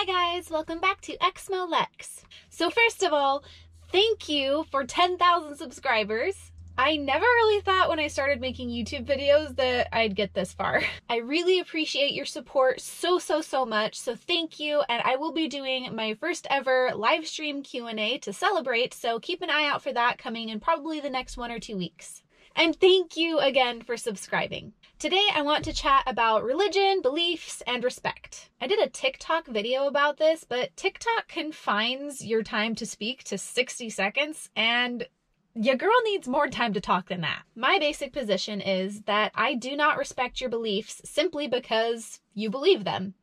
guys, welcome back to exmolex. So first of all, thank you for 10,000 subscribers. I never really thought when I started making YouTube videos that I'd get this far. I really appreciate your support so much, so thank you, and I will be doing my first ever live stream Q&A to celebrate, so keep an eye out for that coming in probably the next 1 or 2 weeks. And thank you again for subscribing. Today I want to chat about religion, beliefs, and respect. I did a TikTok video about this, but TikTok confines your time to speak to 60 seconds, and your girl needs more time to talk than that. My basic position is that I do not respect your beliefs simply because you believe them.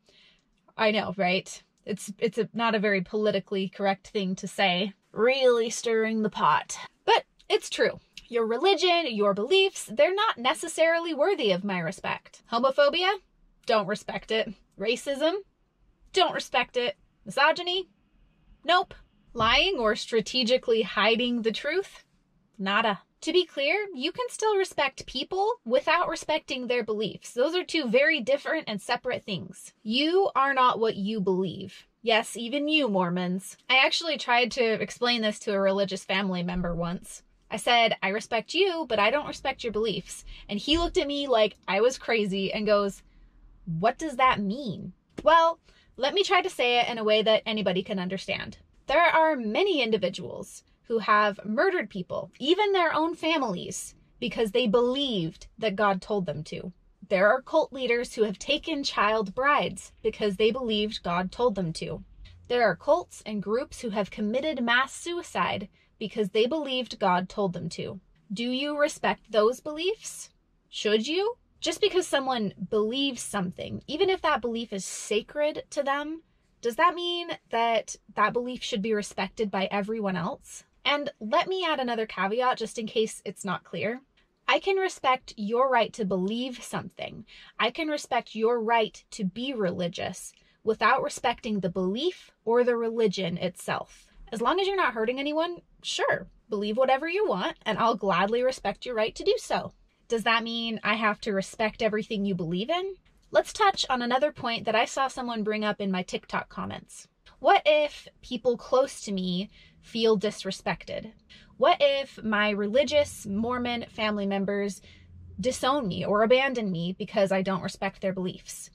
I know, right? It's not a very politically correct thing to say. Really stirring the pot. But it's true. Your religion, your beliefs, they're not necessarily worthy of my respect. Homophobia? Don't respect it. Racism? Don't respect it. Misogyny? Nope. Lying or strategically hiding the truth? Nada. To be clear, you can still respect people without respecting their beliefs. Those are two very different and separate things. You are not what you believe. Yes, even you, Mormons. I actually tried to explain this to a religious family member once. I said, I respect you, but I don't respect your beliefs. And he looked at me like I was crazy and goes, what does that mean? Well, let me try to say it in a way that anybody can understand. There are many individuals who have murdered people, even their own families, because they believed that God told them to. There are cult leaders who have taken child brides because they believed God told them to. There are cults and groups who have committed mass suicide because they believed God told them to. Do you respect those beliefs? Should you? Just because someone believes something, even if that belief is sacred to them, does that mean that that belief should be respected by everyone else? And let me add another caveat just in case it's not clear. I can respect your right to believe something. I can respect your right to be religious without respecting the belief or the religion itself. As long as you're not hurting anyone, sure, believe whatever you want, and I'll gladly respect your right to do so. Does that mean I have to respect everything you believe in? Let's touch on another point that I saw someone bring up in my TikTok comments. What if people close to me feel disrespected? What if my religious Mormon family members disown me or abandon me because I don't respect their beliefs?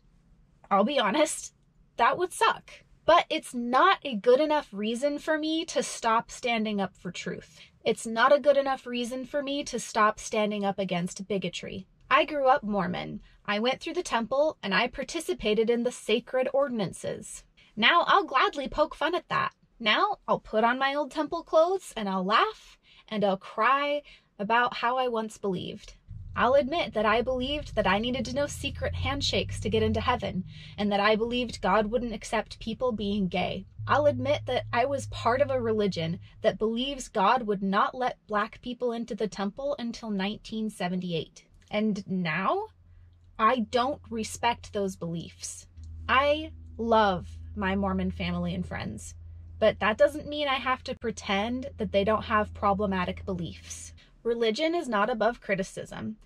I'll be honest, that would suck. But it's not a good enough reason for me to stop standing up for truth. It's not a good enough reason for me to stop standing up against bigotry. I grew up Mormon. I went through the temple and I participated in the sacred ordinances. Now I'll gladly poke fun at that. Now I'll put on my old temple clothes and I'll laugh and I'll cry about how I once believed. I'll admit that I believed that I needed to know secret handshakes to get into heaven, and that I believed God wouldn't accept people being gay. I'll admit that I was part of a religion that believes God would not let Black people into the temple until 1978. And now, I don't respect those beliefs. I love my Mormon family and friends, but that doesn't mean I have to pretend that they don't have problematic beliefs. Religion is not above criticism,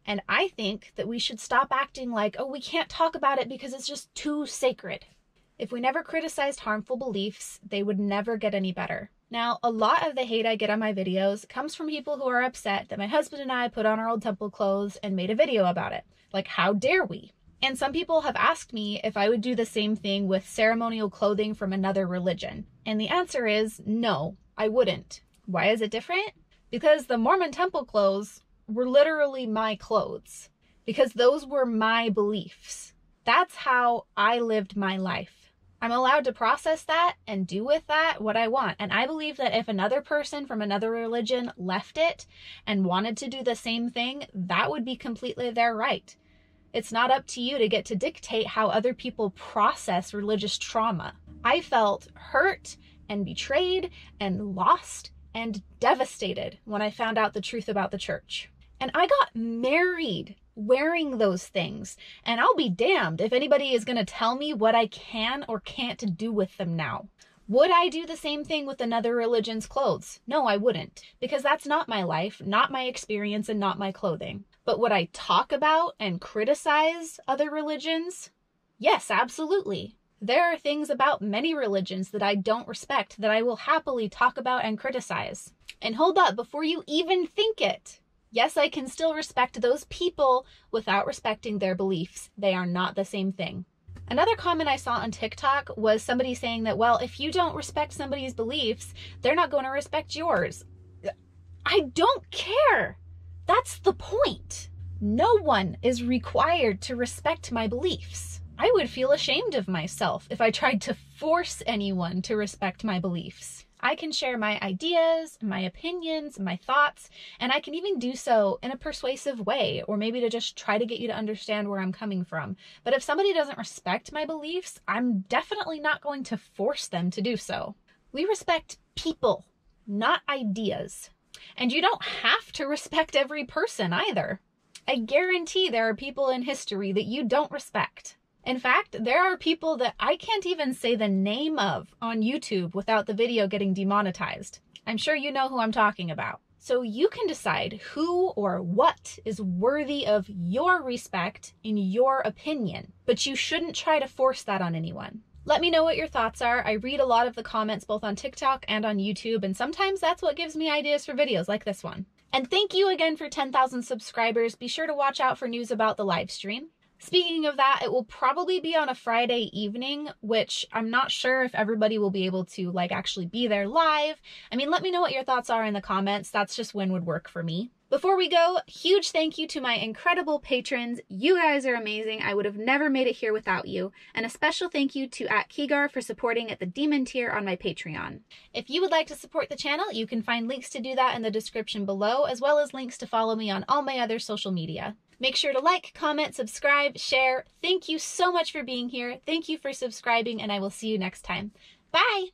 and I think that we should stop acting like, oh, we can't talk about it because it's just too sacred. If we never criticized harmful beliefs, they would never get any better. Now, a lot of the hate I get on my videos comes from people who are upset that my husband and I put on our old temple clothes and made a video about it. Like, how dare we? And some people have asked me if I would do the same thing with ceremonial clothing from another religion. And the answer is no, I wouldn't. Why is it different? Because the Mormon temple clothes were literally my clothes. Because those were my beliefs. That's how I lived my life. I'm allowed to process that and do with that what I want. And I believe that if another person from another religion left it and wanted to do the same thing, that would be completely their right. It's not up to you to get to dictate how other people process religious trauma. I felt hurt and betrayed and lost and devastated when I found out the truth about the church. And I got married wearing those things, and I'll be damned if anybody is going to tell me what I can or can't do with them now. Would I do the same thing with another religion's clothes? No, I wouldn't, because that's not my life, not my experience, and not my clothing. But would I talk about and criticize other religions? Yes, absolutely. There are things about many religions that I don't respect that I will happily talk about and criticize. And hold up, before you even think it. Yes, I can still respect those people without respecting their beliefs. They are not the same thing. Another comment I saw on TikTok was somebody saying that, well, if you don't respect somebody's beliefs, they're not going to respect yours. I don't care. That's the point. No one is required to respect my beliefs. I would feel ashamed of myself if I tried to force anyone to respect my beliefs. I can share my ideas, my opinions, my thoughts, and I can even do so in a persuasive way, or maybe to just try to get you to understand where I'm coming from. But if somebody doesn't respect my beliefs, I'm definitely not going to force them to do so. We respect people, not ideas. And you don't have to respect every person either. I guarantee there are people in history that you don't respect. In fact, there are people that I can't even say the name of on YouTube without the video getting demonetized. I'm sure you know who I'm talking about. So you can decide who or what is worthy of your respect in your opinion, but you shouldn't try to force that on anyone. Let me know what your thoughts are. I read a lot of the comments both on TikTok and on YouTube, and sometimes that's what gives me ideas for videos like this one. And thank you again for 10,000 subscribers. Be sure to watch out for news about the live stream. Speaking of that, it will probably be on a Friday evening, which I'm not sure if everybody will be able to actually be there live. I mean, let me know what your thoughts are in the comments. That's just when would work for me. Before we go, huge thank you to my incredible patrons. You guys are amazing. I would have never made it here without you. And a special thank you to @Keegar for supporting at the Demon tier on my Patreon. If you would like to support the channel, you can find links to do that in the description below, as well as links to follow me on all my other social media. Make sure to like, comment, subscribe, share. Thank you so much for being here. Thank you for subscribing, and I will see you next time. Bye!